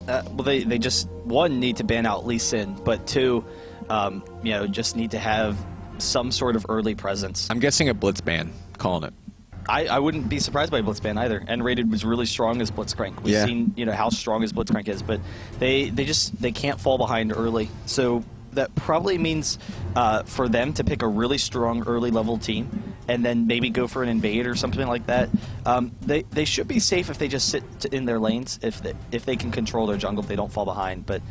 Well, they just, one, need to ban out Lee Sin, but two, you know, just need to have some sort of early presence. I'm guessing a blitz ban, calling it. I wouldn't be surprised by Blitzban either. N-rated was really strong as Blitzcrank. We've seen, you know, how strong as Blitzcrank is, but they can't fall behind early. So that probably means for them to pick a really strong early level team and then maybe go for an invade or something like that. They should be safe if they just sit in their lanes, if they can control their jungle, if they don't fall behind. But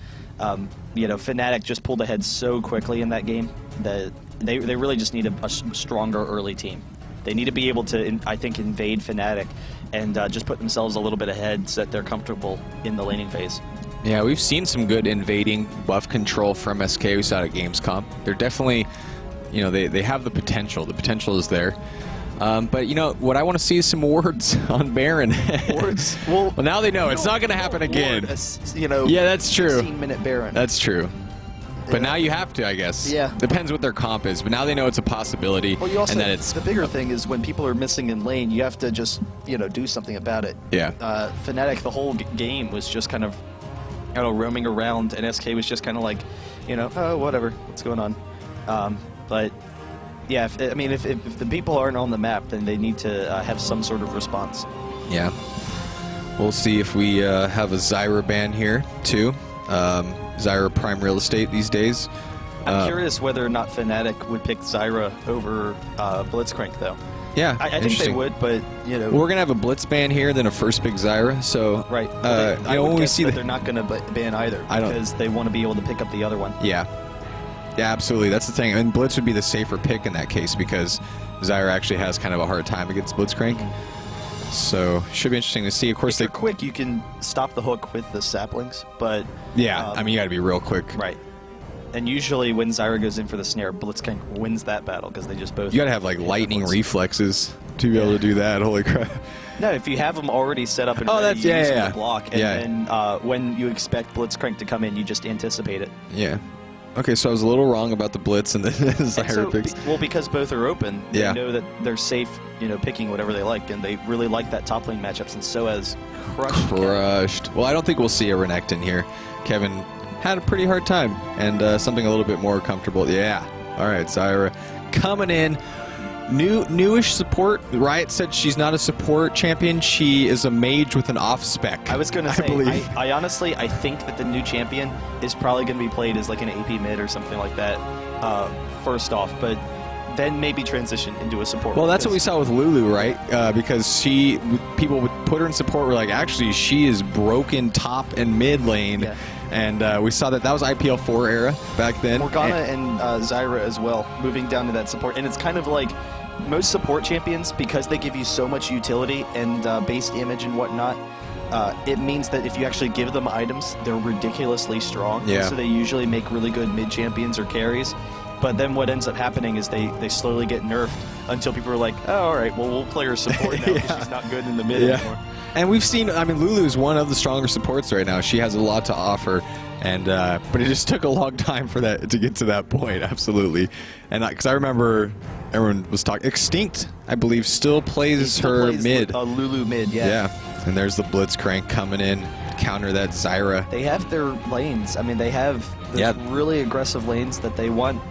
you know, Fnatic just pulled ahead so quickly in that game that they really just need a stronger early team. They need to be able to, I think, invade Fnatic and just put themselves a little bit ahead so that they're comfortable in the laning phase. Yeah, we've seen some good invading buff control from SK. We saw it at Gamescom. They're definitely, you know, they have the potential. The potential is there. But, you know, what I want to see is some wards on Baron. Wards? Well, now they know. It's not going to happen again. You know, yeah, that's true. 16-minute Baron. That's true. But now you have to, I guess. Yeah. Depends what their comp is, but now they know it's a possibility. Well, you also, and that it's the bigger thing is when people are missing in lane, you have to just, you know, do something about it. Yeah. Fnatic, the whole game was just kind of, you know, roaming around, and SK was just kind of like, you know, oh, whatever, what's going on? But yeah, if the people aren't on the map, then they need to have some sort of response. Yeah. We'll see if we have a Zyra ban here too. Zyra prime real estate these days. I'm curious whether or not Fnatic would pick Zyra over Blitzcrank, though. Yeah, I think they would, but you know, we're gonna have a blitz ban here, then a first pick Zyra. So right, I would guess that they're not gonna ban either because they want to be able to pick up the other one. Yeah, yeah, absolutely. That's the thing. And blitz would be the safer pick in that case because Zyra actually has kind of a hard time against Blitzcrank. So should be interesting to see. Of course, if they're quick, you can stop the hook with the saplings, but yeah, I mean you got to be real quick, right? And usually when Zyra goes in for the snare, Blitzcrank wins that battle because they just both. You got to have like lightning reflexes to be able to do that. Holy crap! No, if you have them already set up and ready, you use the block, and then when you expect Blitzcrank to come in, you just anticipate it. Yeah. Okay, so I was a little wrong about the blitz and the Zyra picks. Well, because both are open, they know that they're safe, you know, picking whatever they like, and they really like that top lane matchup since Soaz crushed. Well, I don't think we'll see a Renekton here. Kevin had a pretty hard time, and something a little bit more comfortable. Yeah. All right, Zyra coming in. Newish support. Riot said she's not a support champion. She is a mage with an off spec. I was going to say, I honestly, I think that the new champion is probably going to be played as like an AP mid or something like that, first off, but then maybe transition into a support. Well, that's what we saw with Lulu, right? Because people would put her in support, were like, actually, she is broken top and mid lane. Yeah. And we saw that was IPL 4 era back then. Morgana and Zyra as well, moving down to that support. And it's kind of like most support champions, because they give you so much utility and base damage and whatnot, it means that if you actually give them items, they're ridiculously strong. Yeah. So they usually make really good mid champions or carries. But then what ends up happening is they slowly get nerfed until people are like, oh, all right, well, we'll play her support now because she's not good in the mid anymore. And we've seen, I mean, Lulu is one of the stronger supports right now. She has a lot to offer, and but it just took a long time for that to get to that point, absolutely. And because I remember everyone was talking, Extinct, I believe, still plays her mid. Lulu mid, yeah. Yeah, and there's the Blitzcrank coming in, counter that Zyra. They have their lanes. I mean, they have those really aggressive lanes that they want.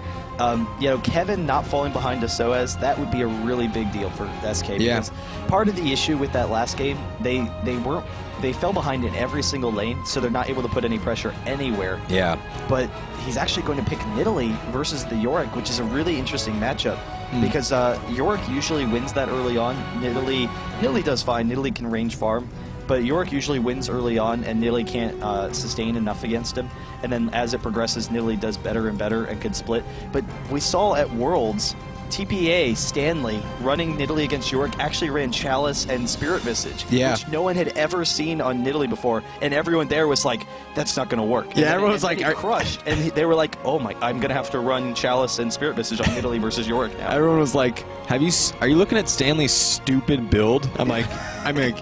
You know, Kevin not falling behind to Soaz, that would be a really big deal for SK. Because part of the issue with that last game, they fell behind in every single lane, so they're not able to put any pressure anywhere. Yeah. But he's actually going to pick Nidalee versus the Yorick, which is a really interesting matchup. Because Yorick usually wins that early on. Nidalee does fine. Nidalee can range farm. But Yorick usually wins early on, and Nidalee can't sustain enough against him. And then as it progresses, Nidalee does better and better and can split. But we saw at Worlds, TPA, Stanley, running Nidalee against Yorick, actually ran Chalice and Spirit Visage, which no one had ever seen on Nidalee before. And everyone there was like, that's not going to work. Yeah, everyone was like, crushed. And they were like, oh my, I'm going to have to run Chalice and Spirit Visage on Nidalee versus Yorick now. Everyone was like, are you looking at Stanley's stupid build? I'm like,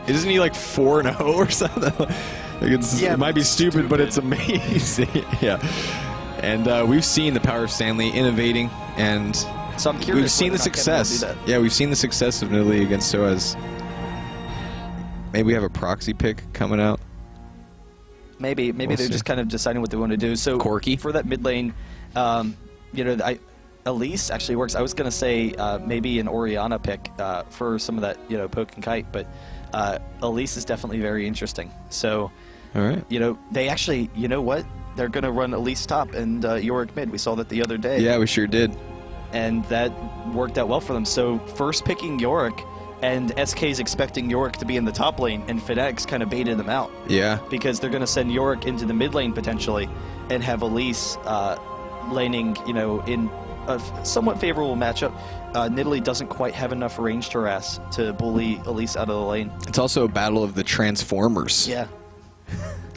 isn't he like 4-0 or something? Like it might be stupid, but it's amazing. Yeah. And we've seen the power of Stanley innovating, and so I'm curious. We've seen the success. Yeah, we've seen the success of Nidalee against Soaz. Maybe we have a proxy pick coming out. Maybe We'll they're see. just kind of deciding what they want to do. So Quirky. for that mid lane, Elise actually works. I was going to say maybe an Orianna pick for some of that, poke and kite, but Elise is definitely very interesting. So, All right. they actually, what? They're going to run Elise top and Yorick mid. We saw that the other day. Yeah, we sure did. And that worked out well for them. So first picking Yorick, and SK's expecting Yorick to be in the top lane, and Fnatic's kind of baited them out. Yeah. Because they're going to send Yorick into the mid lane potentially, and have Elise laning, in a somewhat favorable matchup. Nidalee doesn't quite have enough range to harass to bully Elise out of the lane. It's also a battle of the Transformers. Yeah.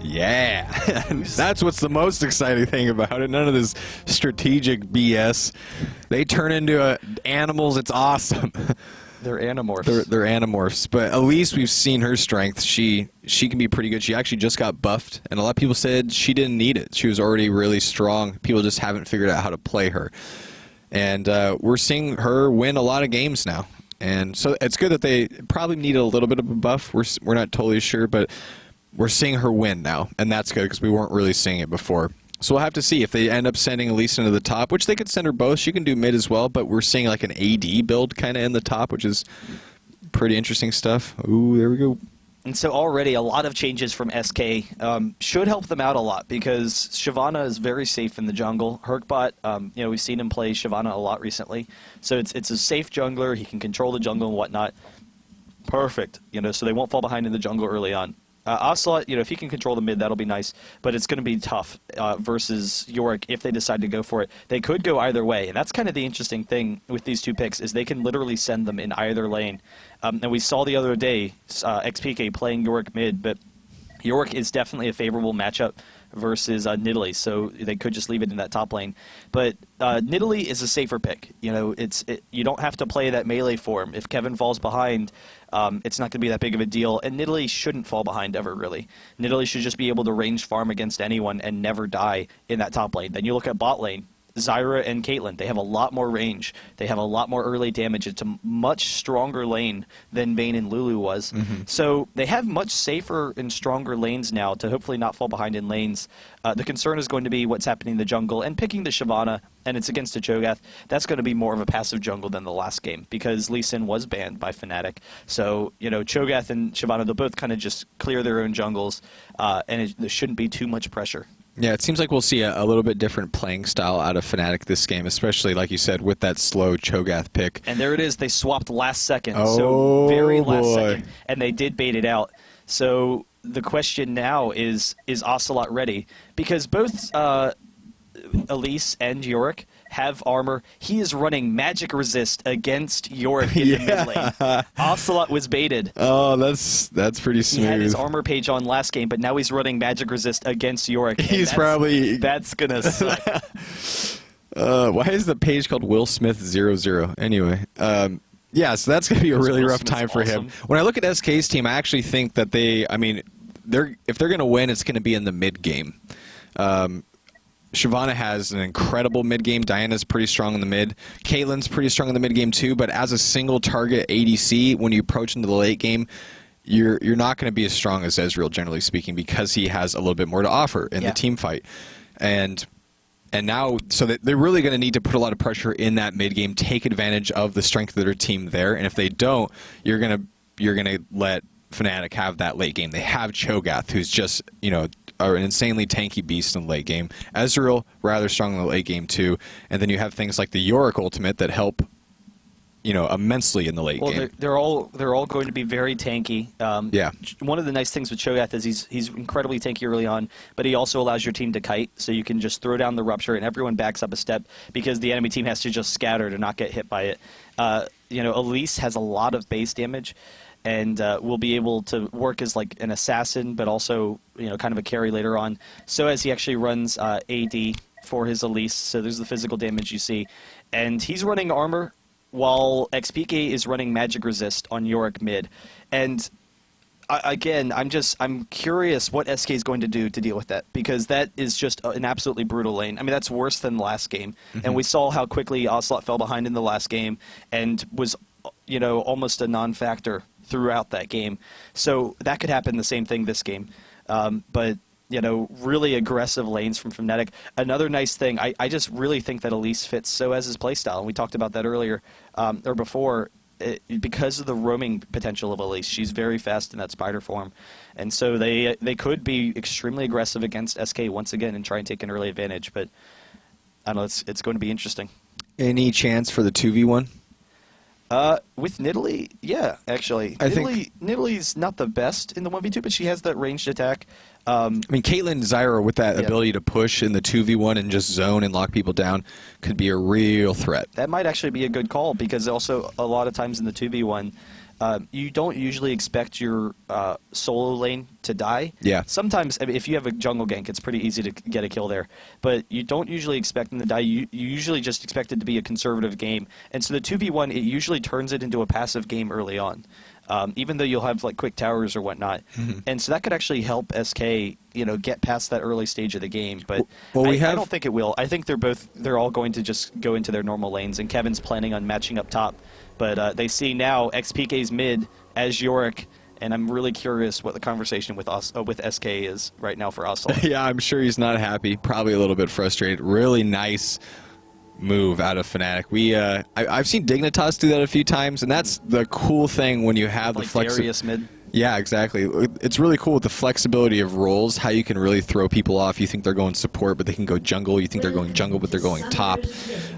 Yeah. That's what's the most exciting thing about it. None of this strategic BS. They turn into animals. It's awesome. They're animorphs. They're animorphs. But at least we've seen her strength. She can be pretty good. She actually just got buffed, and a lot of people said she didn't need it. She was already really strong. People just haven't figured out how to play her. And we're seeing her win a lot of games now. And so it's good that they probably needed a little bit of a buff. We're not totally sure, but we're seeing her win now, and that's good because we weren't really seeing it before. So we'll have to see if they end up sending Elise into the top, which they could send her both. She can do mid as well, but we're seeing like an AD build kind of in the top, which is pretty interesting stuff. Ooh, there we go. And so already a lot of changes from SK should help them out a lot because Shyvana is very safe in the jungle. Herkbot, we've seen him play Shyvana a lot recently. So it's a safe jungler. He can control the jungle and whatnot. Perfect. So they won't fall behind in the jungle early on. Ocelot, if he can control the mid, that'll be nice. But it's going to be tough versus Yorick if they decide to go for it. They could go either way. And that's kind of the interesting thing with these two picks is they can literally send them in either lane. And we saw the other day XPK playing Yorick mid, but Yorick is definitely a favorable matchup versus Nidalee, so they could just leave it in that top lane. But Nidalee is a safer pick. You don't have to play that melee form. If Kevin falls behind, it's not going to be that big of a deal, and Nidalee shouldn't fall behind ever, really. Nidalee should just be able to range farm against anyone and never die in that top lane. Then you look at bot lane. Zyra and Caitlyn, they have a lot more range. They have a lot more early damage. It's a much stronger lane than Vayne and Lulu was. Mm-hmm. So they have much safer and stronger lanes now to hopefully not fall behind in lanes. The concern is going to be what's happening in the jungle, and picking the Shyvana, and it's against the Cho'Gath, that's going to be more of a passive jungle than the last game because Lee Sin was banned by Fnatic. So, Cho'Gath and Shyvana, they'll both kind of just clear their own jungles, and there shouldn't be too much pressure. Yeah, it seems like we'll see a little bit different playing style out of Fnatic this game, especially, like you said, with that slow Cho'Gath pick. And there it is. They swapped last second. Oh, so very last boy. second. And they did bait it out. So the question now is Ocelot ready? Because both Elise and Yorick have armor. He is running magic resist against Yorick in the mid lane. Ocelot was baited. Oh, that's pretty smooth. He had his armor page on last game, but now he's running magic resist against Yorick. That's gonna suck. Why is the page called Will Smith 00? Anyway, yeah, so that's gonna be a really rough time for him. When I look at SK's team, I actually think that if they're gonna win, it's gonna be in the mid game. Shyvana has an incredible mid game. Diana's pretty strong in the mid. Caitlyn's pretty strong in the mid game too. But as a single target ADC, when you approach into the late game, you're not going to be as strong as Ezreal, generally speaking, because he has a little bit more to offer in the team fight. And now, so they're really going to need to put a lot of pressure in that mid game, take advantage of the strength of their team there. And if they don't, you're gonna let Fnatic have that late game. They have Cho'Gath, who's just are an insanely tanky beast in the late game. Ezreal, rather strong in the late game too. And then you have things like the Yorick ultimate that help, immensely in the late game. They're all going to be very tanky. Yeah. One of the nice things with Cho'Gath is he's incredibly tanky early on, but he also allows your team to kite, so you can just throw down the rupture and everyone backs up a step because the enemy team has to just scatter to not get hit by it. Elise has a lot of base damage, and will be able to work as like an assassin, but also kind of a carry later on. So as he actually runs AD for his Elise, so there's the physical damage you see, and he's running armor while XPK is running magic resist on Yorick mid. And again, I'm curious what SK is going to do to deal with that, because that is just an absolutely brutal lane. I mean, that's worse than last game, and we saw how quickly Ocelot fell behind in the last game and was almost a non-factor throughout that game. So that could happen the same thing this game. But you know, really aggressive lanes from Fnatic. Another nice thing, I just really think that Elise fits so as his playstyle, and we talked about that earlier, or before, because of the roaming potential of Elise. She's very fast in that spider form, and so they could be extremely aggressive against SK once again and try and take an early advantage, but I don't know, it's going to be interesting. Any chance for the 2v1? With Nidalee, yeah, actually. I think Nidalee's not the best in the 1v2, but she has that ranged attack. I mean, Caitlyn Zyra with that ability to push in the 2v1 and just zone and lock people down could be a real threat. That might actually be a good call, because also a lot of times in the 2v1, you don't usually expect your solo lane to die. Yeah. Sometimes, I mean, if you have a jungle gank, it's pretty easy to get a kill there. But you don't usually expect them to die. You usually just expect it to be a conservative game. And so the 2v1, it usually turns it into a passive game early on, even though you'll have like quick towers or whatnot. Mm-hmm. And so that could actually help SK, you know, get past that early stage of the game. But I don't think it will. I think they're all going to just go into their normal lanes, and Kevin's planning on matching up top. But they see now XPK's mid as Yorick, and I'm really curious what the conversation with us with SK is right now for us. Yeah, I'm sure he's not happy, probably a little bit frustrated. Really nice move out of Fnatic. I've seen Dignitas do that a few times, and that's the cool thing when you have like the flexibility. Darius mid. Yeah, exactly. It's really cool with the flexibility of roles, how you can really throw people off. You think they're going support, but they can go jungle. You think they're going jungle, but they're going top,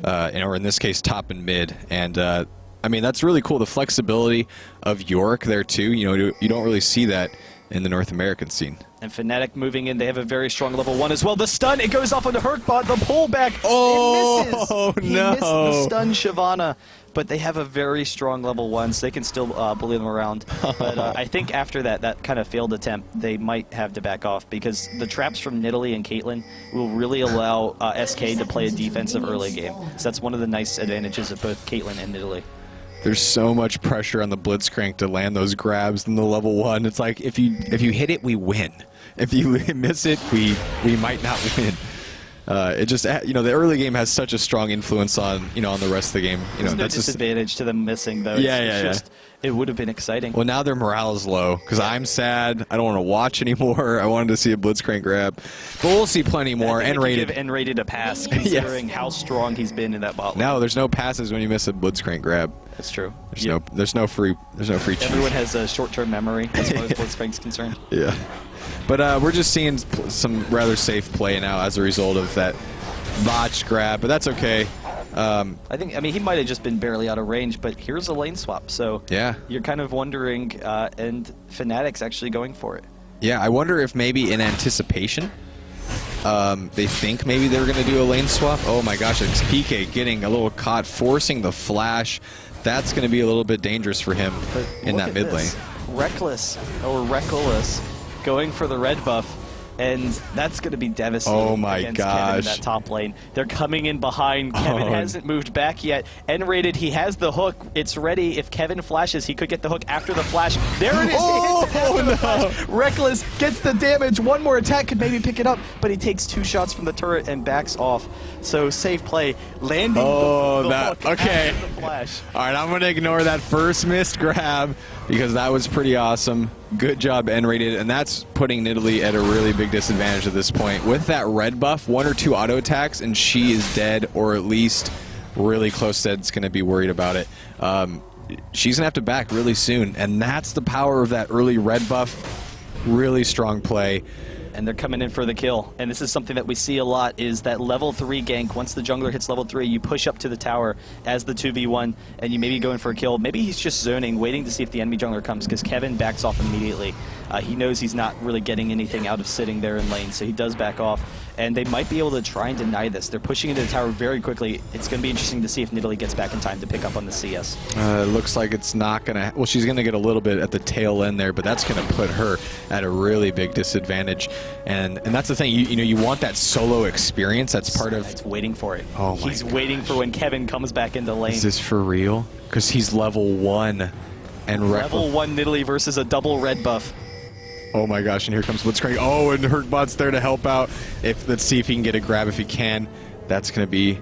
or in this case, top and mid. And I mean, that's really cool. The flexibility of Yorick there too. You know, you don't really see that in the North American scene. And Fnatic moving in, they have a very strong level 1 as well. The stun, it goes off on the Herkbot, the pullback, it misses. No. He missed the stun Shyvana, but they have a very strong level 1, so they can still bully them around. But I think after that kind of failed attempt, they might have to back off, because the traps from Nidalee and Caitlyn will really allow SK to play a defensive early game. So that's one of the nice advantages of both Caitlyn and Nidalee. There's so much pressure on the Blitzcrank to land those grabs in the level 1. It's like, if you hit it, we win. If you miss it, we might not win. It just, you know, the early game has such a strong influence on, you know, on the rest of the game. You know, There's no that's disadvantage to them missing, though. Yeah. It would have been exciting. Well, now their morale is low, because I'm sad. I don't want to watch anymore. I wanted to see a Blitzcrank grab. But we'll see plenty more. N-rated. Give N-rated a pass, considering how strong he's been in that bot lane. No, there's no passes when you miss a Blitzcrank grab. That's true. There's no free cheat. Everyone has a short-term memory as far as Blitzcrank's concerned. Yeah. But we're just seeing some rather safe play now as a result of that botched grab, but that's okay. I mean, he might have just been barely out of range, but here's a lane swap, so yeah, you're kind of wondering, and Fnatic's actually going for it. Yeah, I wonder if maybe in anticipation, they think maybe they were going to do a lane swap. Oh my gosh, it's PK getting a little caught, forcing the flash. That's going to be a little bit dangerous for him in that mid lane. Reckless, going for the red buff. And that's going to be devastating against Kevin in that top lane. They're coming in behind. Kevin hasn't moved back yet. N-rated, he has the hook. It's ready. If Kevin flashes, he could get the hook after the flash. There it is. He hits it after the flash. Reckless gets the damage. One more attack could maybe pick it up, but he takes 2 shots from the turret and backs off. So safe play. Landing the hook after the flash. All right, I'm going to ignore that first missed grab, because that was pretty awesome. Good job, N-rated, and that's putting Nidalee at a really big disadvantage at this point. With that red buff, 1 or 2 auto attacks, and she is dead, or at least really close to it's going to be worried about it. She's going to have to back really soon, and that's the power of that early red buff. Really strong play. And they're coming in for the kill. And this is something that we see a lot, is that level 3 gank. Once the jungler hits level 3, you push up to the tower as the 2v1, and you maybe go in for a kill. Maybe he's just zoning, waiting to see if the enemy jungler comes, because Kevin backs off immediately. He knows he's not really getting anything out of sitting there in lane, so he does back off. And they might be able to try and deny this. They're pushing into the tower very quickly. It's going to be interesting to see if Nidalee gets back in time to pick up on the CS. It looks like it's not going to... Well, she's going to get a little bit at the tail end there, but that's going to put her at a really big disadvantage. And that's the thing. You know, you want that solo experience. That's part of... It's waiting for it. Oh my He's waiting for when Kevin comes back into lane. Is this for real? Because he's level 1. And level 1 Nidalee versus a double red buff. Oh my gosh, and here comes Blitzcrank. Oh, and Herkbot's there to help out. Let's see if he can get a grab if he can. That's going to be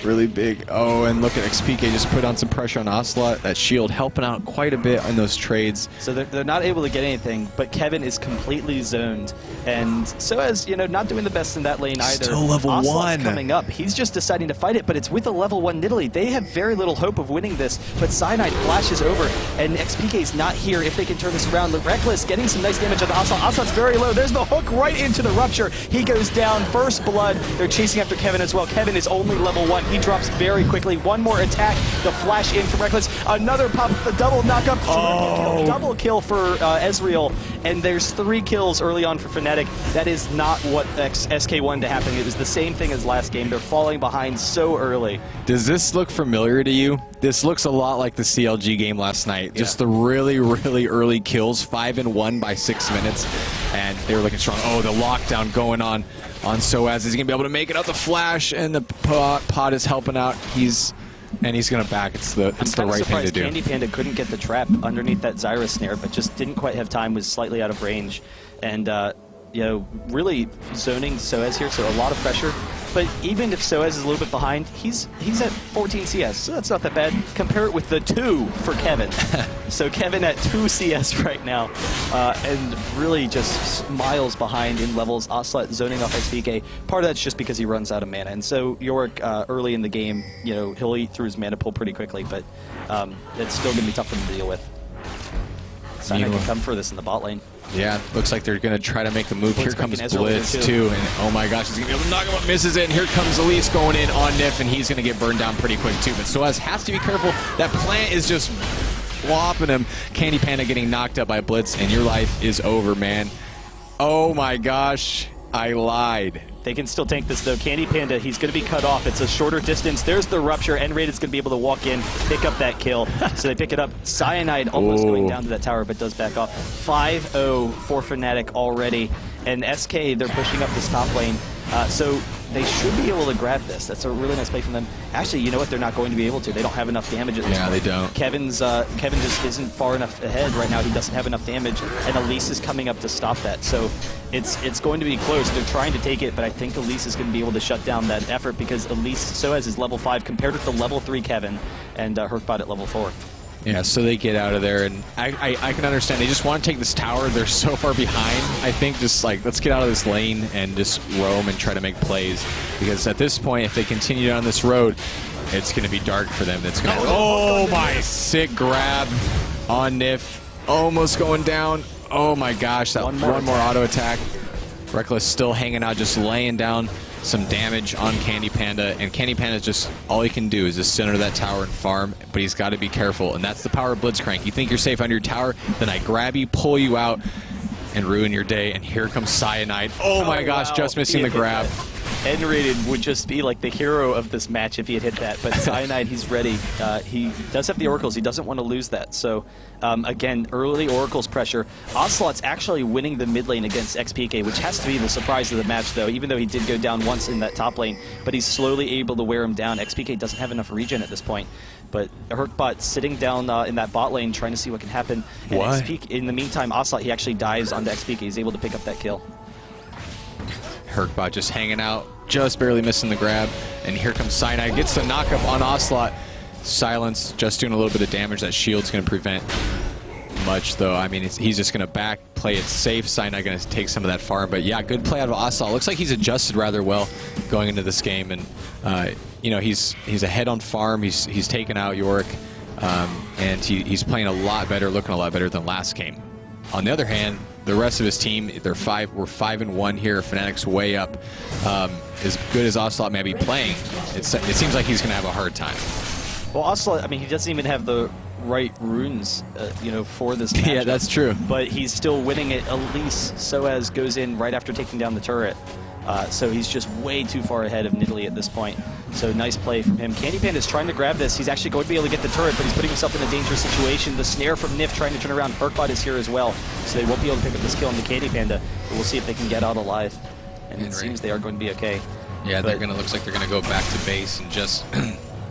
Really big. Oh, and look at XPK just put on some pressure on Ocelot. That shield helping out quite a bit in those trades. So they're not able to get anything, but Kevin is completely zoned. And so as, you know, not doing the best in that lane either. Still level Ocelot's 1. coming up. He's just deciding to fight it, but it's with a level 1 Nidalee. They have very little hope of winning this, but Cyanide flashes over, and XPK's not here if they can turn this around. Reckless getting some nice damage on the Ocelot. Ocelot's very low. There's the hook right into the Rupture. He goes down. First blood. They're chasing after Kevin as well. Kevin is only level 1. He drops very quickly. One more attack. The flash in from Reckless. Another pop. The double knockup. Oh. Double kill for Ezreal. And there's 3 kills early on for Fnatic. That is not what SK wanted to happen. It was the same thing as last game. They're falling behind so early. Does this look familiar to you? This looks a lot like the CLG game last night. Yeah. Just the really, really early kills. 5-1 by 6 minutes. And they were looking strong. Oh, the lockdown going on Soaz. Is he going to be able to make it out the flash? And the pot is helping out. He's going to back. It's the right thing to do. Candy Panda couldn't get the trap underneath that Zyra snare, but just didn't quite have time, was slightly out of range. And, you know, really zoning Soaz here, so a lot of pressure. But even if Soaz is a little bit behind, he's at 14 CS, so that's not that bad. Compare it with the 2 for Kevin. So Kevin at 2 CS right now, and really just miles behind in levels. Ocelot zoning off XPK. Part of that's just because he runs out of mana, and so Yorick early in the game, you know, he'll eat through his mana pool pretty quickly, but it's still going to be tough for him to deal with. Cyanide can come for this in the bot lane. Yeah, looks like they're going to try to make the move. Here comes Blitz, too. And oh my gosh, he's going to be able to knock him up, misses it, and here comes Elise going in on Nif, and he's going to get burned down pretty quick, too. But Soaz has to be careful. That plant is just flopping him. Candy Panda getting knocked up by Blitz, and your life is over, man. Oh my gosh, I lied. They can still tank this, though. Candy Panda, he's going to be cut off. It's a shorter distance. There's the Rupture. N-Raid's going to be able to walk in, pick up that kill. So they pick it up. Cyanide almost going down to that tower, but does back off. 5-0 for Fnatic already. And SK, they're pushing up this top lane. So they should be able to grab this. That's a really nice play from them. Actually, you know what? They're not going to be able to. They don't have enough damage at this point. They don't. Kevin just isn't far enough ahead right now. He doesn't have enough damage, and Elise is coming up to stop that. So it's going to be close. They're trying to take it, but I think Elise is going to be able to shut down that effort because Elise Soaz is level 5 compared with the level 3 Kevin, and Herkbot at level 4. Yeah, so they get out of there, and I can understand. They just want to take this tower. They're so far behind. I think just like, let's get out of this lane and just roam and try to make plays. Because at this point, if they continue down this road, it's going to be dark for them. It's going to. Oh my! Sick grab on Nif, almost going down. Oh my gosh! That one more auto attack. Reckless still hanging out, just laying down some damage on Candy Panda, and Candy Panda just, all he can do is just sit under that tower and farm, but he's got to be careful, and that's the power of Blitzcrank. You think you're safe under your tower, then I grab you, pull you out, and ruin your day, and here comes Cyanide. Oh my gosh, wow. Just missing the grab. N-Rated would just be like the hero of this match if he had hit that, but Cyanide, he's ready. He does have the Oracles. He doesn't want to lose that. So, again, early Oracles pressure. Ocelot's actually winning the mid lane against XPK, which has to be the surprise of the match, though, even though he did go down once in that top lane, but he's slowly able to wear him down. XPK doesn't have enough regen at this point, but Herkbot sitting down in that bot lane trying to see what can happen. And XPK, in the meantime, Ocelot, he actually dives onto XPK. He's able to pick up that kill. Herkbot just hanging out, just barely missing the grab, and here comes Cyanide, gets the knockup on Ocelot. Silence, just doing a little bit of damage. That shield's going to prevent much, though. I mean, he's just going to back, play it safe. Cyanide going to take some of that farm, but yeah, good play out of Ocelot. Looks like he's adjusted rather well going into this game, and you know, he's ahead on farm. He's taken out Yorick, and he's playing a lot better, looking a lot better than last game. On the other hand, the rest of his team, we're 5-1 here. Fnatic's way up. As good as Ocelot may be playing, it seems like he's going to have a hard time. Well, Ocelot, I mean, he doesn't even have the right runes, you know, for this matchup. Yeah, that's true. But he's still winning it. Elise Soaz goes in right after taking down the turret. So he's just way too far ahead of Nidalee at this point. So nice play from him. Candy Panda is trying to grab this. He's actually going to be able to get the turret, but he's putting himself in a dangerous situation. The snare from Nif trying to turn around. Herkbot is here as well. So they won't be able to pick up this kill on the Candy Panda. But we'll see if they can get out alive. And it seems they are going to be okay. Yeah, looks like they're going to go back to base and just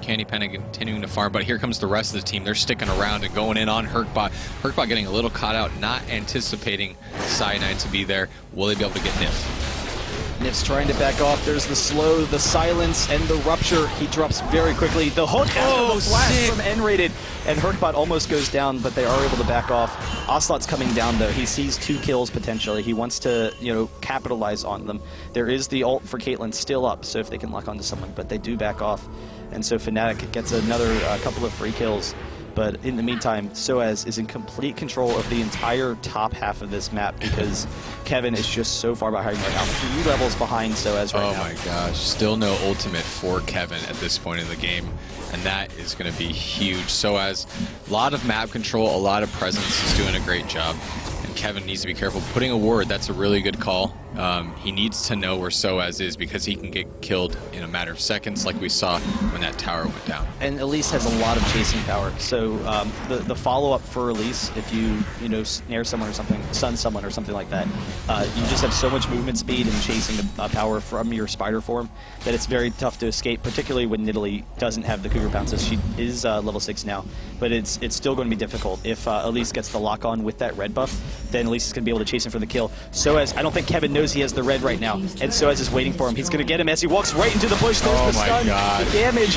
Candy Panda continuing to farm. But here comes the rest of the team. They're sticking around and going in on Herkbot. Herkbot getting a little caught out, not anticipating Cyanide to be there. Will they be able to get Nif? Nif's trying to back off. There's the slow, the silence, and the rupture. He drops very quickly. The hook after the flash from N-Rated. And Hurkbot almost goes down, but they are able to back off. Ocelot's coming down, though. He sees 2 kills potentially. He wants to, capitalize on them. There is the ult for Caitlyn still up, so if they can lock onto someone, but they do back off. And so Fnatic gets another couple of free kills. But in the meantime, Soaz is in complete control of the entire top half of this map because Kevin is just so far behind right now. 3 levels behind Soaz right now. Oh my gosh, still no ultimate for Kevin at this point in the game. And that is going to be huge. Soaz, a lot of map control, a lot of presence. He's doing a great job. And Kevin needs to be careful. Putting a ward, that's a really good call. He needs to know where Soaz is because he can get killed in a matter of seconds like we saw when that tower went down. And Elise has a lot of chasing power. So the follow-up for Elise, if you snare someone or something, stun someone or something like that, you just have so much movement speed and chasing power from your spider form that it's very tough to escape, particularly when Nidalee doesn't have the Cougar bounces. She is level 6 now, but it's still going to be difficult. If Elise gets the lock-on with that red buff, then Elise is going to be able to chase him for the kill. Soaz, I don't think Kevin knows he has the red right now, and Soaz is waiting for him. He's going to get him as he walks right into the bush. There's the stun, the damage.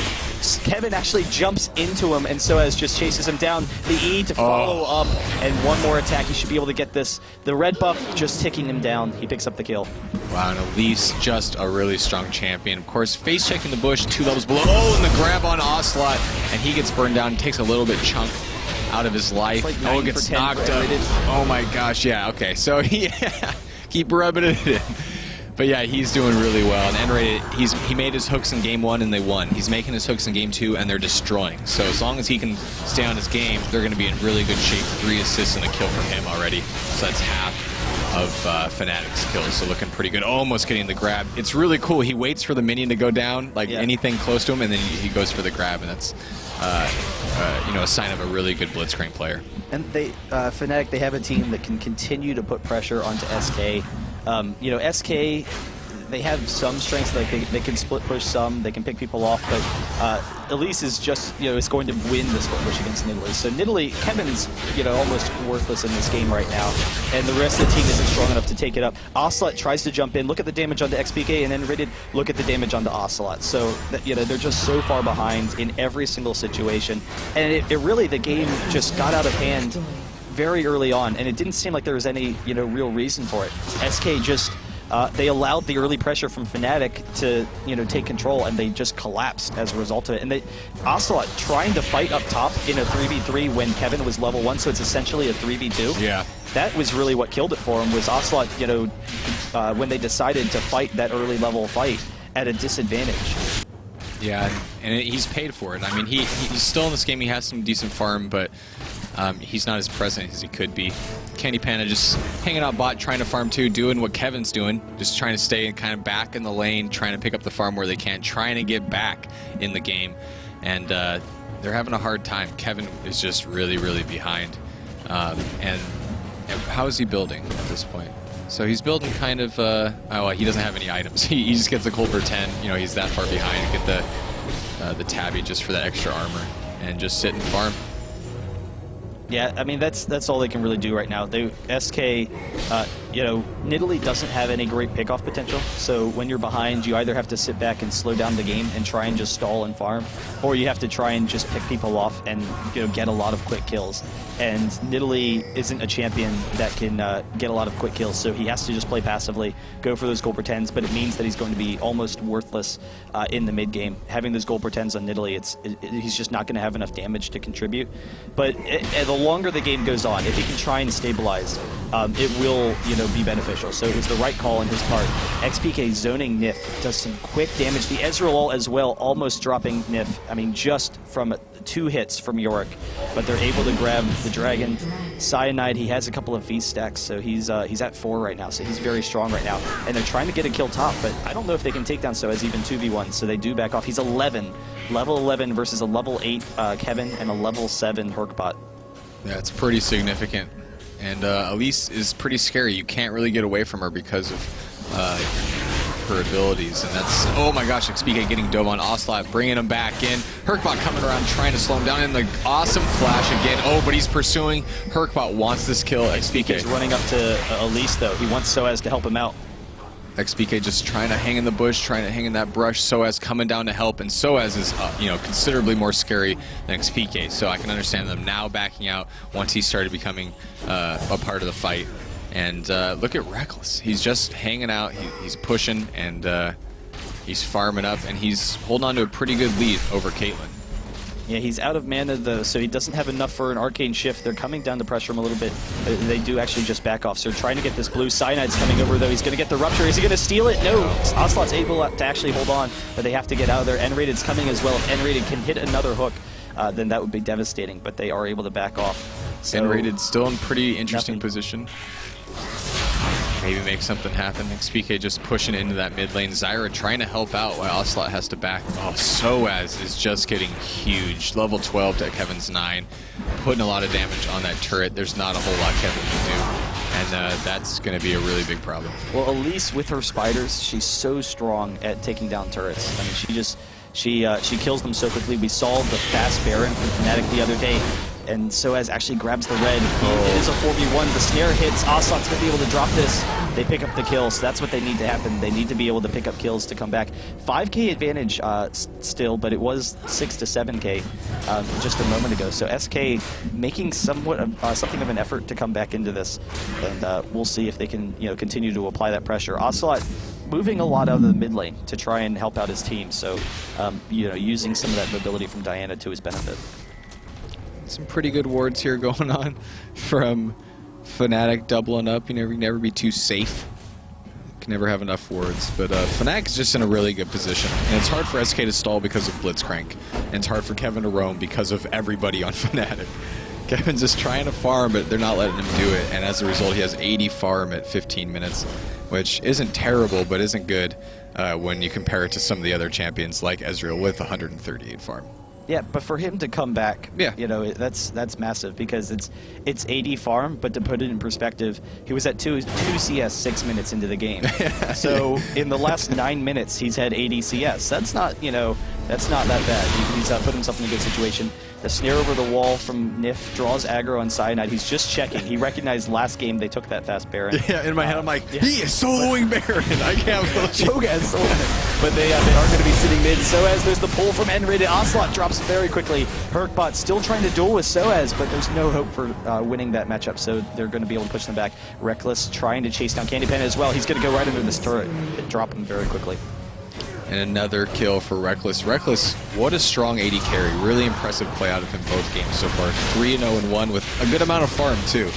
Kevin actually jumps into him, and Soaz just chases him down. The E to follow up, and one more attack. He should be able to get this. The red buff just ticking him down. He picks up the kill. Wow, and Elise, just a really strong champion. Of course, face checking the bush, 2 levels below. Oh, and the grab on Ocelot, and he gets burned down. Takes a little bit chunk out of his life. Like oh, gets knocked up. Oh my gosh, yeah, okay. So, yeah, keep rubbing it in. But yeah, he's doing really well. And N-Rated, he made his hooks in game 1 and they won. He's making his hooks in game 2 and they're destroying. So as long as he can stay on his game, they're going to be in really good shape. 3 assists and a kill for him already. So that's half of Fnatic's kills. So looking pretty good. Almost getting the grab. It's really cool. He waits for the minion to go down, like anything close to him, and then he goes for the grab. And that's a sign of a really good Blitzcrank player. And they, Fnatic, they have a team that can continue to put pressure onto SK. SK, they have some strengths, like they can split push some, they can pick people off, but Elise is just, is going to win the split push against Nidalee. So Nidalee, Kevin's, almost worthless in this game right now, and the rest of the team isn't strong enough to take it up. Ocelot tries to jump in, look at the damage onto XPK, and then Rated, look at the damage onto Ocelot. So, they're just so far behind in every single situation, and it really, the game just got out of hand very early on, and it didn't seem like there was any, real reason for it. SK just, they allowed the early pressure from Fnatic to, take control, and they just collapsed as a result of it. And Ocelot trying to fight up top in a 3v3 when Kevin was level 1, so it's essentially a 3v2. Yeah. That was really what killed it for him, was Ocelot, when they decided to fight that early level fight at a disadvantage. Yeah, and he's paid for it. I mean, he's still in this game, he has some decent farm, but he's not as present as he could be. Candy Panda just hanging out bot, trying to farm too, doing what Kevin's doing, just trying to stay kind of back in the lane, trying to pick up the farm where they can, trying to get back in the game. And they're having a hard time. Kevin is just really, really behind. And how is he building at this point? So he's building kind of, he doesn't have any items. He just gets the Culver 10, he's that far behind, get the Tabby just for that extra armor, and just sit and farm. Yeah, I mean, that's all they can really do right now. SK, Nidalee doesn't have any great pickoff potential, so when you're behind, you either have to sit back and slow down the game and try and just stall and farm, or you have to try and just pick people off and get a lot of quick kills. And Nidalee isn't a champion that can get a lot of quick kills, so he has to just play passively, go for those gold pretends, but it means that he's going to be almost worthless in the mid game. Having those gold pretends on Nidalee, he's just not going to have enough damage to contribute. But the longer the game goes on, if he can try and stabilize, it will, be beneficial. So it was the right call on his part. XPK zoning Nif does some quick damage. The Ezreal ult as well, almost dropping Nif. I mean, just from 2 hits from Yorick, but they're able to grab the dragon. Cyanide, he has a couple of V stacks, so he's at 4 right now, so he's very strong right now. And they're trying to get a kill top, but I don't know if they can take down Soaz even 2v1, so they do back off. He's 11, level 11 versus a level 8 Kevin and a level 7 Hurkbot. Yeah, it's pretty significant. And Elise is pretty scary. You can't really get away from her because of her abilities. And that's, oh my gosh, XPK getting dove on Ocelot, bringing him back in. Hurkbot coming around, trying to slow him down, and the awesome flash again. Oh, but he's pursuing. Hurkbot wants this kill. XPK is running up to Elise, though. He wants Soaz to help him out. XPK just trying to hang in the bush, trying to hang in that brush. Soaz coming down to help, and Soaz is considerably more scary than XPK. So I can understand them now backing out once he started becoming a part of the fight. And look at Reckless. He's just hanging out. He's pushing, and he's farming up, and he's holding on to a pretty good lead over Caitlyn. Yeah, he's out of mana, though, so he doesn't have enough for an Arcane Shift. They're coming down to pressure him a little bit. They do actually just back off, so trying to get this blue. Cyanide's coming over, though. He's going to get the Rupture. Is he going to steal it? No. Ocelot's able to actually hold on, but they have to get out of there. N-Rated's coming as well. If N-Rated can hit another hook, then that would be devastating, but they are able to back off. So N-Rated still in pretty interesting position. Maybe make something happen. XPK just pushing into that mid lane. Zyra trying to help out while Ocelot has to back. Oh, Soaz is just getting huge. Level 12 to Kevin's 9. Putting a lot of damage on that turret. There's not a whole lot Kevin can do. And that's going to be a really big problem. Well, Elise with her spiders, she's so strong at taking down turrets. I mean, she kills them so quickly. We saw the fast Baron from Fnatic the other day, and Soaz actually grabs the red. It is a 4v1. The snare hits. Ocelot's going to be able to drop this. They pick up the kill, so that's what they need to happen. They need to be able to pick up kills to come back. 5k advantage still, but it was 6 to 7k just a moment ago. So SK making somewhat of, something of an effort to come back into this, and we'll see if they can continue to apply that pressure. Ocelot moving a lot out of the mid lane to try and help out his team, so using some of that mobility from Diana to his benefit. Some pretty good wards here going on from Fnatic doubling up. You can never be too safe. Can never have enough wards. But Fnatic is just in a really good position. And it's hard for SK to stall because of Blitzcrank. And it's hard for Kevin to roam because of everybody on Fnatic. Kevin's just trying to farm, but they're not letting him do it. And as a result, he has 80 farm at 15 minutes, which isn't terrible, but isn't good when you compare it to some of the other champions like Ezreal with 138 farm. Yeah, but for him to come back, that's massive, because it's 80 farm, but to put it in perspective, he was at 2 CS 6 minutes into the game. So in the last 9 minutes, he's had 80 CS. That's not that bad. He's put himself in a good situation. The snare over the wall from Nif draws aggro on Cyanide. He's just checking. He recognized last game they took that fast Baron. Yeah, in my head I'm like, he is soloing Baron. I can't believe Cho'Gath soloing it. But they are going to be sitting mid. Soaz, there's the pull from N-Rated. Ocelot drops very quickly. Hercbot still trying to duel with Soaz, but there's no hope for winning that matchup, so they're going to be able to push them back. Reckless trying to chase down Candy Pen as well. He's going to go right under this turret and drop him very quickly. And another kill for Reckless. Reckless, what a strong AD carry. Really impressive play out of him both games so far. 3-0-1 with a good amount of farm, too.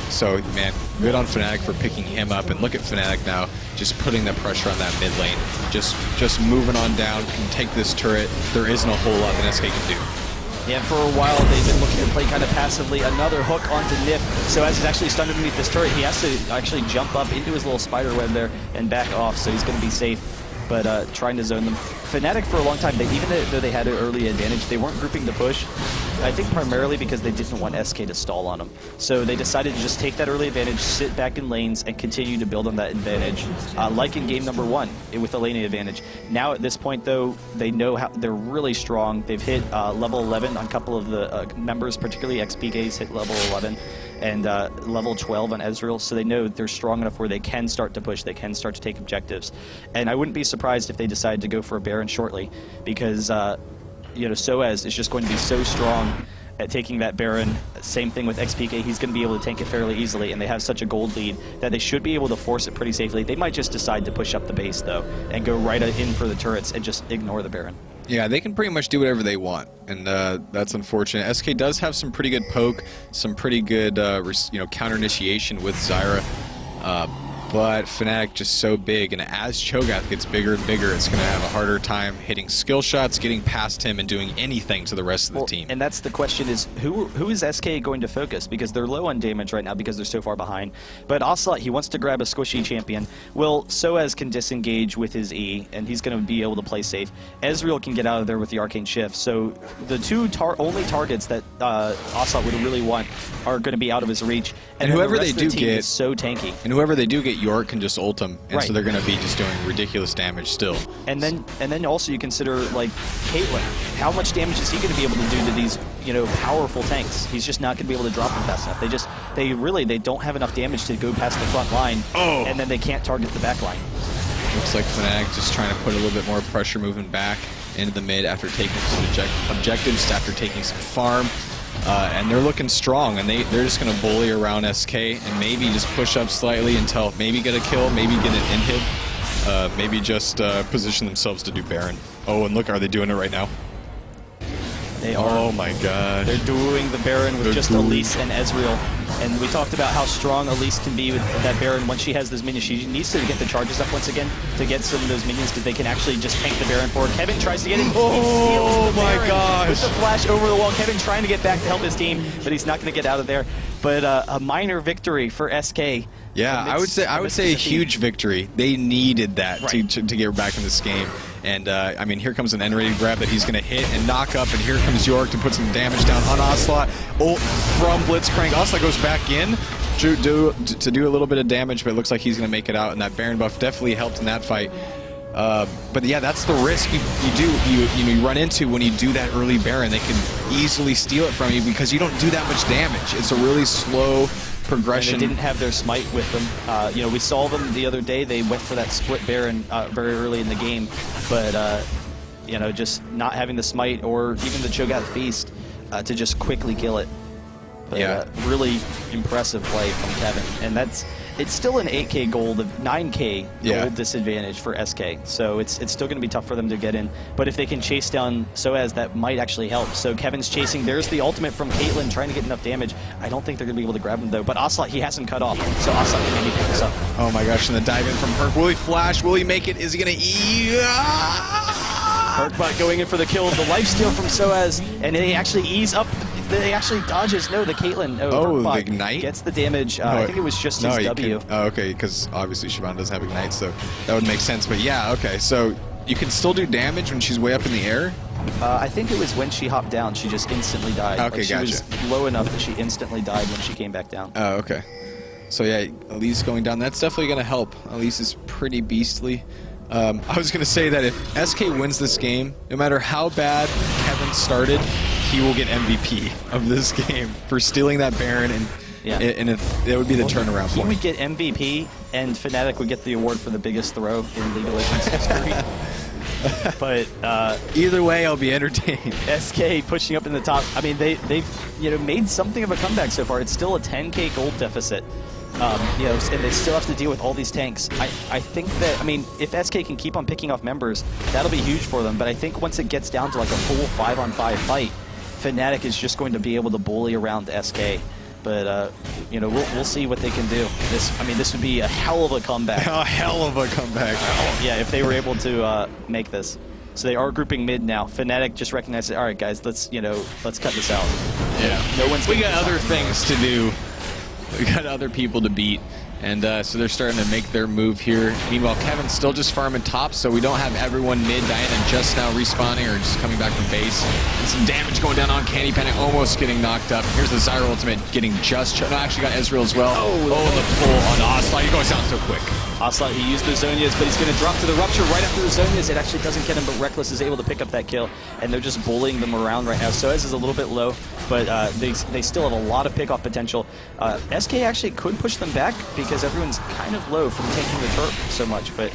So, man, good on Fnatic for picking him up. And look at Fnatic now, just putting the pressure on that mid lane. Just moving on down, can take this turret. There isn't a whole lot that SK can do. Yeah, for a while they've been looking to play kind of passively. Another hook onto Nif. So as he's actually stunned underneath this turret, he has to actually jump up into his little spider web there and back off, so he's going to be safe. But trying to zone them. Fnatic for a long time, even though they had an early advantage, they weren't grouping the push. I think primarily because they didn't want SK to stall on them. So they decided to just take that early advantage, sit back in lanes, and continue to build on that advantage, like in game number 1 with the lane advantage. Now at this point, though, they know how they're really strong. They've hit level 11 on a couple of the members, particularly XPK's hit level 11. And level 12 on Ezreal, so they know they're strong enough where they can start to push, they can start to take objectives. And I wouldn't be surprised if they decide to go for a Baron shortly, because Soaz is just going to be so strong at taking that Baron. Same thing with XPK, he's going to be able to tank it fairly easily, and they have such a gold lead that they should be able to force it pretty safely. They might just decide to push up the base, though, and go right in for the turrets and just ignore the Baron. Yeah, they can pretty much do whatever they want, and that's unfortunate. SK does have some pretty good poke, some pretty good counter initiation with Zyra, but Fnatic just so big, and as Cho'Gath gets bigger and bigger, it's going to have a harder time hitting skill shots, getting past him, and doing anything to the rest of the team. And that's the question, is who is SK going to focus? Because they're low on damage right now because they're so far behind. But Ocelot, he wants to grab a squishy champion. Well, Soaz can disengage with his E, and he's going to be able to play safe. Ezreal can get out of there with the Arcane Shift. So the two only targets that Ocelot would really want are going to be out of his reach. And whoever they do get is so tanky. And whoever they do get, York can just ult him, and so they're going to be just doing ridiculous damage still. And then also you consider, like, Caitlyn. How much damage is he going to be able to do to these, powerful tanks? He's just not going to be able to drop them fast enough. they don't have enough damage to go past the front line, and then they can't target the back line. Looks like Fnatic just trying to put a little bit more pressure moving back into the mid after taking some objectives, after taking some farm. And they're looking strong, and they're just going to bully around SK and maybe just push up slightly until maybe get a kill, maybe get an inhib, maybe just position themselves to do Baron. Oh, and look, are they doing it right now? They are. Oh my god. They're doing the Baron with just Elise and Ezreal. And we talked about how strong Elise can be with that Baron once she has those minions. She needs to get the charges up once again to get some of those minions because they can actually just tank the Baron forward. Kevin tries to get in. Oh my gosh. With the flash over the wall. Kevin trying to get back to help his team, but he's not going to get out of there. But a minor victory for SK. Yeah, I would say a huge victory. They needed that to get back in this game. And I mean, here comes an N-rated grab that he's going to hit and knock up, and here comes York to put some damage down on Ocelot. Ult from Blitzcrank. Ocelot goes back in to do a little bit of damage, but it looks like he's going to make it out, and that Baron buff definitely helped in that fight. But yeah, that's the risk you run into when you do that early Baron. They can easily steal it from you because you don't do that much damage. It's a really slow progression. And they didn't have their smite with them. You know, we saw them the other day. They went for that split Baron very early in the game, but you know, just not having the smite or even the Cho'Gath Feast to just quickly kill it. But, yeah, really impressive play from Kevin, and it's still an 8K gold, 9K gold disadvantage for SK. So it's still going to be tough for them to get in. But if they can chase down Soaz, that might actually help. So Kevin's chasing. There's the ultimate from Caitlyn trying to get enough damage. I don't think they're going to be able to grab him though. But Ocelot, he hasn't cut off, so Ocelot can maybe pick this up. Oh my gosh! And the dive in from Herc. Will he flash? Will he make it? Is he going to? Hercbot going in for the kill. The lifesteal from Soaz, and they actually ease up. They actually dodges. No, the Caitlyn. The Ignite gets the damage. I think it was just his W. Oh, okay, because obviously Shyvana doesn't have Ignite, so that would make sense. But yeah, okay, so you can still do damage when she's way up in the air? I think it was when she hopped down, she just instantly died. Okay, she was low enough that she instantly died when she came back down. Oh, okay. So yeah, Elise going down, that's definitely going to help. Elise is pretty beastly. I was going to say that if SK wins this game, no matter how bad Kevin started, he will get MVP of this game for stealing that Baron, and it would be the turnaround point. He would get MVP, and Fnatic would get the award for the biggest throw in League of Legends history. But either way, I'll be entertained. SK pushing up in the top. I mean, they've made something of a comeback so far. It's still a 10K gold deficit. You know, and they still have to deal with all these tanks. I think that, I mean, if SK can keep on picking off members, that'll be huge for them. But I think once it gets down to like a full 5-on-5 fight, Fnatic is just going to be able to bully around SK. But you know, we'll see what they can do. This would be a hell of a comeback. A hell of a comeback. Yeah, if they were able to make this. So they are grouping mid now. Fnatic just recognized it. All right, guys, let's cut this out. Yeah. We got other things to do. We got other people to beat, and so they're starting to make their move here. Meanwhile, Kevin's still just farming top, so we don't have everyone mid. Diana just now respawning or just coming back from base. And some damage going down on Candy Panic, almost getting knocked up. Here's the Zyra ultimate getting just... No, actually got Ezreal as well. Oh, the pull on Ocelot. He goes down so quick. Ocelot, he used the Zonias, but he's going to drop to the Rupture right after the Zonias. It actually doesn't get him, but Reckless is able to pick up that kill, and they're just bullying them around right now. Soaz is a little bit low, but they still have a lot of pick-off potential. SK actually could push them back because everyone's kind of low from taking the turret so much, but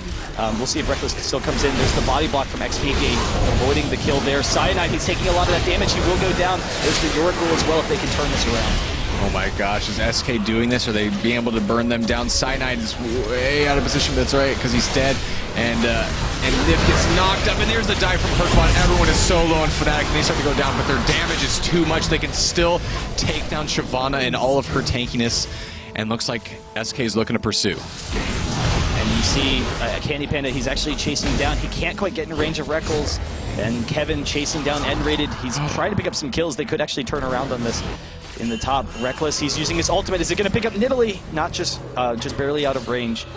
we'll see if Reckless still comes in. There's the body block from XPK, avoiding the kill there. Cyanide, he's taking a lot of that damage. He will go down. There's the Oracle as well if they can turn this around. Oh my gosh, is SK doing this? Are they being able to burn them down? Cyanide is way out of position, but that's right, because he's dead. And Nif gets knocked up, and there's the dive from Hercbot. Everyone is so low on Fnatic, and they start to go down, but their damage is too much. They can still take down Shyvana and all of her tankiness, and looks like SK is looking to pursue. And you see Candy Panda, he's actually chasing down. He can't quite get in range of Reckles. And Kevin chasing down N-rated. He's trying to pick up some kills. They could actually turn around on this. In the top, Reckless, he's using his ultimate. Is it going to pick up Nidalee? Not just barely out of range,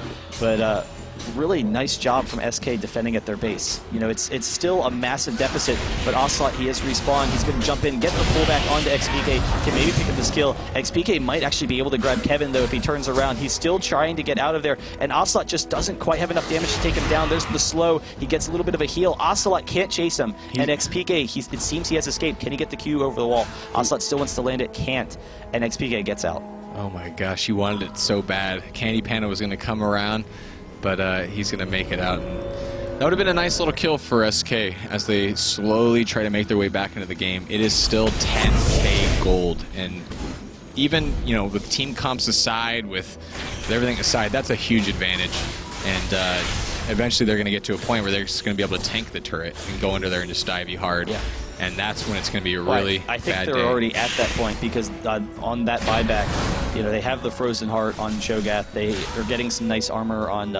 but really nice job from SK defending at their base. You know, it's still a massive deficit, but Ocelot, he has respawned. He's going to jump in, get the pullback onto XPK, can maybe pick up this kill. XPK might actually be able to grab Kevin, though, if he turns around. He's still trying to get out of there, and Ocelot just doesn't quite have enough damage to take him down. There's the slow. He gets a little bit of a heal. Ocelot can't chase him, and XPK, it seems he has escaped. Can he get the Q over the wall? Ocelot still wants to land it, can't, and XPK gets out. Oh my gosh, he wanted it so bad. Candy Panda was going to come around, but he's going to make it out. And that would have been a nice little kill for SK as they slowly try to make their way back into the game. It is still 10K gold, and even, you know, with team comps aside, with everything aside, that's a huge advantage. And eventually they're going to get to a point where they're just going to be able to tank the turret and go under there and just dive you hard. Yeah. And that's when it's going to be a really bad day. I think they're already at that point because on that buyback, you know, they have the Frozen Heart on Cho'Gath. They're getting some nice armor on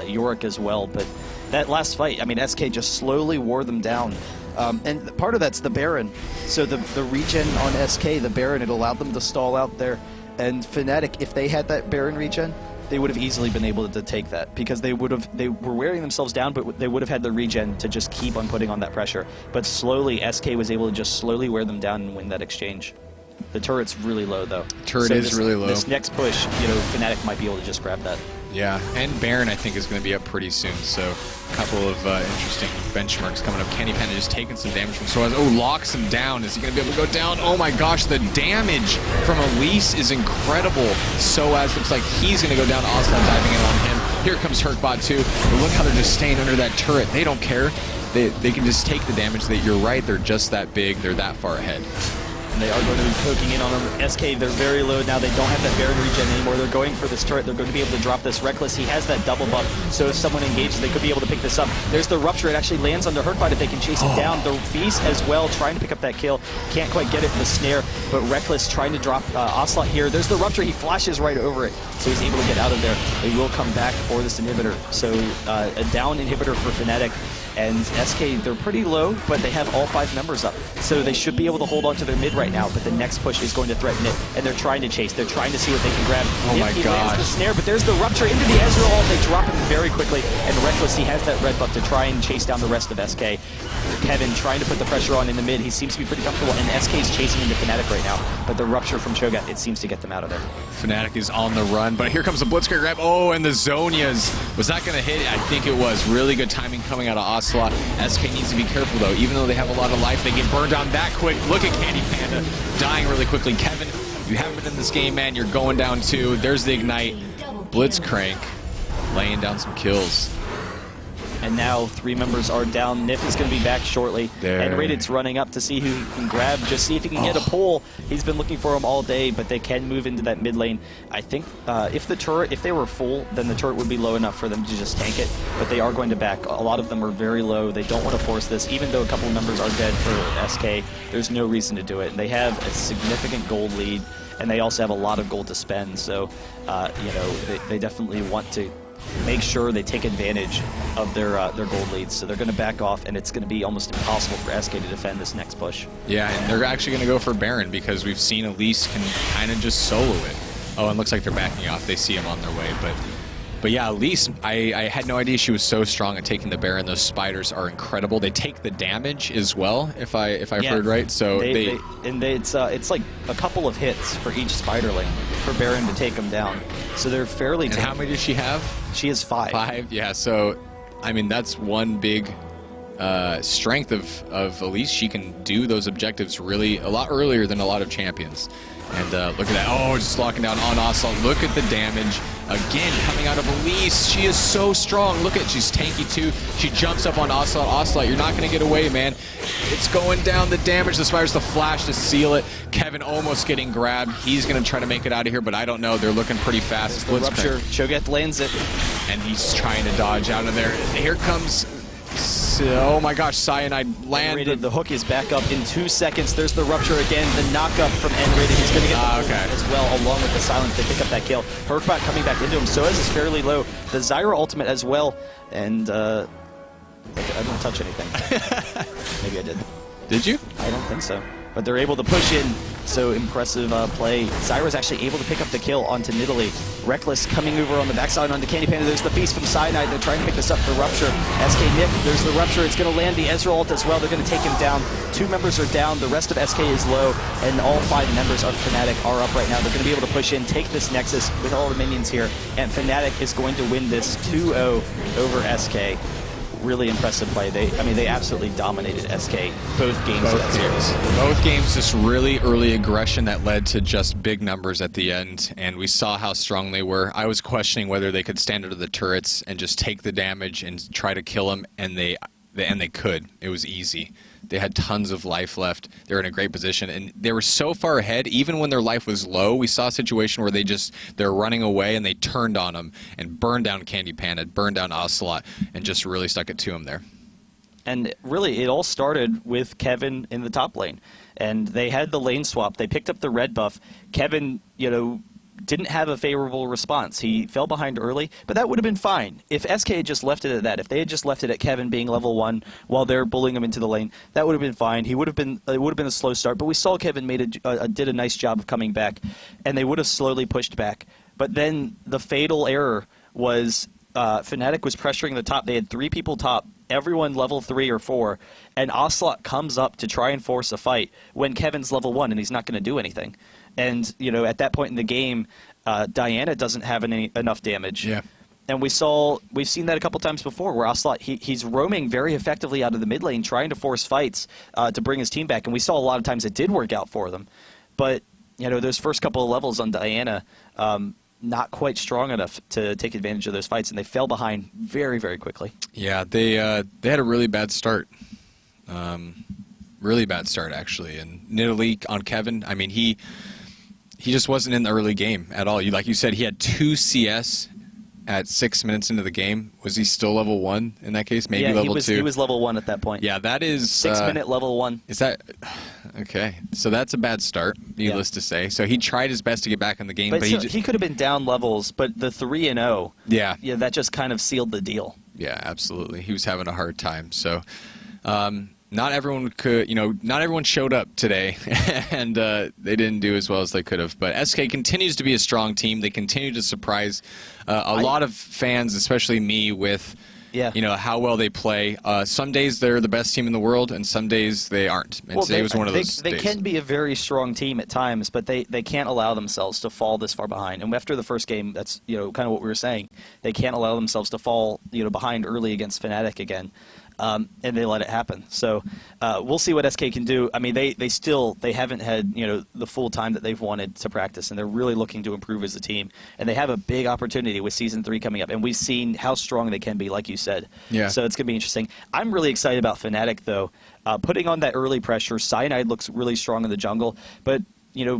Yorick as well. But that last fight, I mean, SK just slowly wore them down. And part of that's the Baron. So the regen on SK, the Baron, it allowed them to stall out there. And Fnatic, if they had that Baron regen, they would have easily been able to take that because they were wearing themselves down, but they would have had the regen to just keep on putting on that pressure. But slowly, SK was able to just slowly wear them down and win that exchange. The turret's really low, though. Turret is really low. This next push, you know, Fnatic might be able to just grab that. Yeah, and Baron, I think, is going to be up pretty soon, so a couple of interesting benchmarks coming up. Candy Panda just taking some damage from Soaz. Oh, locks him down. Is he going to be able to go down? Oh my gosh, the damage from Elise is incredible. Soaz looks like he's going to go down. Aslan diving in on him. Here comes Herkbot too. But look how they're just staying under that turret. They don't care. They can just take the damage. You're right, they're just that big. They're that far ahead. And they are going to be poking in on them. SK, they're very low now. They don't have that Baron regen anymore. They're going for this turret. They're going to be able to drop this. Reckless, he has that double buff, so if someone engages, they could be able to pick this up. There's the Rupture. It actually lands onto Herkbot if they can chase it down. The Feast as well, trying to pick up that kill. Can't quite get it in the snare, but Reckless trying to drop Ocelot here. There's the Rupture. He flashes right over it, so he's able to get out of there. They will come back for this inhibitor. So a down inhibitor for Fnatic. And SK, they're pretty low, but they have all 5 members up. So they should be able to hold on to their mid right now, but the next push is going to threaten it. And they're trying to chase. They're trying to see what they can grab. Oh my He gosh. lands the snare, but there's the Rupture into the Ezreal ult. They drop him very quickly. And Reckless, he has that red buff to try and chase down the rest of SK. Kevin trying to put the pressure on in the mid. He seems to be pretty comfortable, and SK's chasing into Fnatic right now. But the Rupture from Cho'Gath, it seems to get them out of there. Fnatic is on the run, but here comes the Blitzcrank grab. Oh, and the Zhonya's. Was that going to hit? I think it was. Really good timing coming out of Ocelot. SK needs to be careful, though. Even though they have a lot of life, they get burned down that quick. Look at Candy Panda dying really quickly. Kevin, you haven't been in this game, man. You're going down too. There's the Ignite. Blitzcrank laying down some kills. And now 3 members are down. Nif is going to be back shortly. And Radit's running up to see who he can grab, just see if he can get a pull. He's been looking for him all day, but they can move into that mid lane. I think if they were full, then the turret would be low enough for them to just tank it, but they are going to back. A lot of them are very low. They don't want to force this, even though a couple of members are dead for SK. There's no reason to do it. They have a significant gold lead, and they also have a lot of gold to spend, so you know, they definitely want to make sure they take advantage of their gold leads. So they're going to back off, and it's going to be almost impossible for SK to defend this next push. Yeah, and they're actually going to go for Baron because we've seen Elise can kind of just solo it. Oh, and looks like they're backing off. They see him on their way, but yeah, Elise, I had no idea she was so strong at taking the Baron. Those spiders are incredible. They take the damage as well, if I've heard right. So it's like a couple of hits for each spiderling for Baron to take them down. So they're fairly. And how many does she have? She has 5. 5, yeah. So, I mean, that's one big strength of Elise. She can do those objectives really a lot earlier than a lot of champions. And look at that. Oh, just locking down on Ocelot. Look at the damage. Again, coming out of Elise. She is so strong. Look at, she's tanky too. She jumps up on Ocelot. Ocelot, you're not going to get away, man. It's going down. The damage. The Spiders, the flash to seal it. Kevin almost getting grabbed. He's going to try to make it out of here, but I don't know. They're looking pretty fast. The Rupture. Cho'Gath lands it. And he's trying to dodge out of there. Here comes... Oh my gosh, Cyanide landed. The hook is back up in 2 seconds. There's the Rupture again. The knockup from N-Rated. He's going to get the as well, along with the silence. They pick up that kill. Herkbot coming back into him. Soaz is fairly low. The Zyra ultimate as well. And I didn't touch anything. Maybe I did. Did you? I don't think so. But they're able to push in. So impressive play. Zyra's actually able to pick up the kill onto Nidalee. Reckless coming over on the backside onto Candy Panda. There's the Feast from Cyanide. They're trying to pick this up for Rupture. SK Nip, there's the Rupture. It's going to land the Ezreal ult as well. They're going to take him down. 2 members are down. The rest of SK is low. And all 5 members of Fnatic are up right now. They're going to be able to push in, take this Nexus with all the minions here. And Fnatic is going to win this 2-0 over SK. really impressive play. They absolutely dominated SK both games. Both games, just really early aggression that led to just big numbers at the end, and we saw how strong they were. I was questioning whether they could stand under the turrets and just take the damage and try to kill them, and they could. It was easy. They had tons of life left. They were in a great position, and they were so far ahead. Even when their life was low, we saw a situation where they're running away, and they turned on them and burned down Candy Panda, burned down Ocelot, and just really stuck it to him there. And really, it all started with Kevin in the top lane, and they had the lane swap. They picked up the red buff. Kevin, didn't have a favorable response. He fell behind early, but that would have been fine. If SK had just left it at that, if they had just left it at Kevin being level 1 while they're bullying him into the lane, that would have been fine. It would have been a slow start, but we saw Kevin did a nice job of coming back, and they would have slowly pushed back. But then the fatal error was Fnatic was pressuring the top. They had 3 people top, everyone level 3 or 4, and Ocelot comes up to try and force a fight when Kevin's level 1 and he's not going to do anything. And, at that point in the game, Diana doesn't have enough damage. Yeah. And we've seen that a couple times before where Ocelot, he's roaming very effectively out of the mid lane, trying to force fights to bring his team back. And we saw a lot of times it did work out for them. But, those first couple of levels on Diana, not quite strong enough to take advantage of those fights, and they fell behind very, very quickly. Yeah, they had a really bad start. Really bad start, actually. And Nidalee on Kevin, he just wasn't in the early game at all. Like you said, he had 2 CS at 6 minutes into the game. Was he still level 1 in that case? Maybe level 2? He was level 1 at that point. Yeah, that is... 6-minute level 1. Is that... Okay, so that's a bad start, needless to say. So he tried his best to get back in the game, but he could have been down levels, but the 3-0, yeah, that just kind of sealed the deal. Yeah, absolutely. He was having a hard time. So not everyone not everyone showed up today, and they didn't do as well as they could have. But SK continues to be a strong team. They continue to surprise a lot of fans, especially me, with how well they play. Some days they're the best team in the world, and some days they aren't. And today was one of those days. They can be a very strong team at times, but they can't allow themselves to fall this far behind. And after the first game, that's kind of what we were saying. They can't allow themselves to fall behind early against Fnatic again. And they let it happen. So we'll see what SK can do. They haven't had the full time that they've wanted to practice, and they're really looking to improve as a team. And they have a big opportunity with Season 3 coming up, and we've seen how strong they can be, like you said. Yeah. So it's going to be interesting. I'm really excited about Fnatic, though. Putting on that early pressure, Cyanide looks really strong in the jungle, but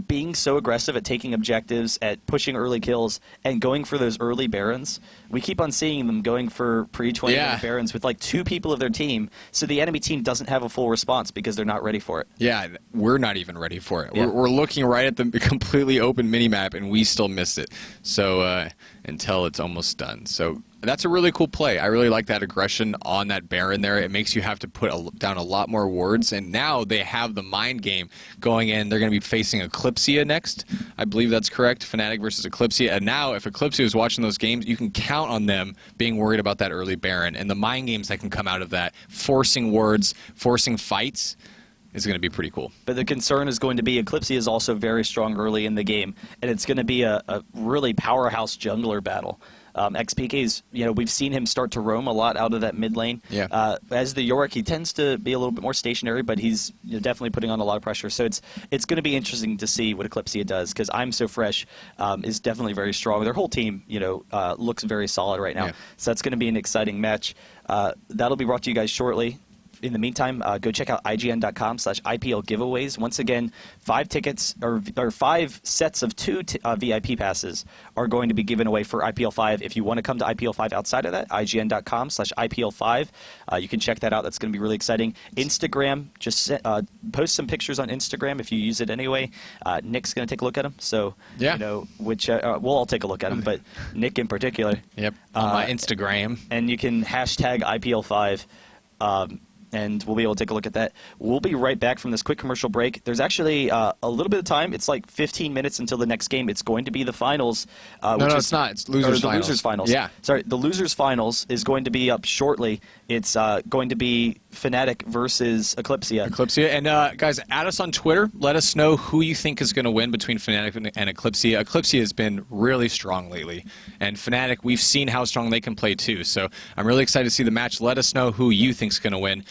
being so aggressive at taking objectives, at pushing early kills, and going for those early Barons. We keep on seeing them going for pre-20 Barons with like 2 people of their team, so the enemy team doesn't have a full response because they're not ready for it. Yeah, we're not even ready for it. Yeah. We're looking right at the completely open minimap, and we still miss it. So until it's almost done. So that's a really cool play. I really like that aggression on that Baron there. It makes you have to put down a lot more wards, and now they have the mind game going in. They're going to be facing Eclipsia next. I believe that's correct. Fnatic versus Eclipsia. And now if Eclipsia is watching those games, you can count on them being worried about that early Baron. And the mind games that can come out of that, forcing wards, forcing fights, is going to be pretty cool. But the concern is going to be Eclipsia is also very strong early in the game, and it's going to be a really powerhouse jungler battle. XPK's, we've seen him start to roam a lot out of that mid lane. Yeah. As the Yorick, he tends to be a little bit more stationary, but he's definitely putting on a lot of pressure. So it's going to be interesting to see what Eclipsia does, because I'm So Fresh is definitely very strong. Their whole team, looks very solid right now. Yeah. So that's going to be an exciting match. That'll be brought to you guys shortly. In the meantime, go check out IGN.com/IPL giveaways. Once again, 5 tickets or 5 sets of 2 VIP passes are going to be given away for IPL 5. If you want to come to IPL 5 outside of that, IGN.com/IPL 5. You can check that out. That's going to be really exciting. Instagram, just post some pictures on Instagram if you use it anyway. Nick's going to take a look at them. So, which we'll all take a look at them, but Nick in particular. Yep, on my Instagram. And you can hashtag IPL 5. and we'll be able to take a look at that. We'll be right back from this quick commercial break. There's actually a little bit of time. It's like 15 minutes until the next game. It's going to be the finals. No, it's not. It's losers finals. Losers finals. Yeah. Sorry, the losers finals is going to be up shortly. It's going to be Fnatic versus Eclipsia. And guys, add us on Twitter. Let us know who you think is going to win between Fnatic and Eclipsia. Eclipsia has been really strong lately, and Fnatic, we've seen how strong they can play too. So I'm really excited to see the match. Let us know who you think is going to win.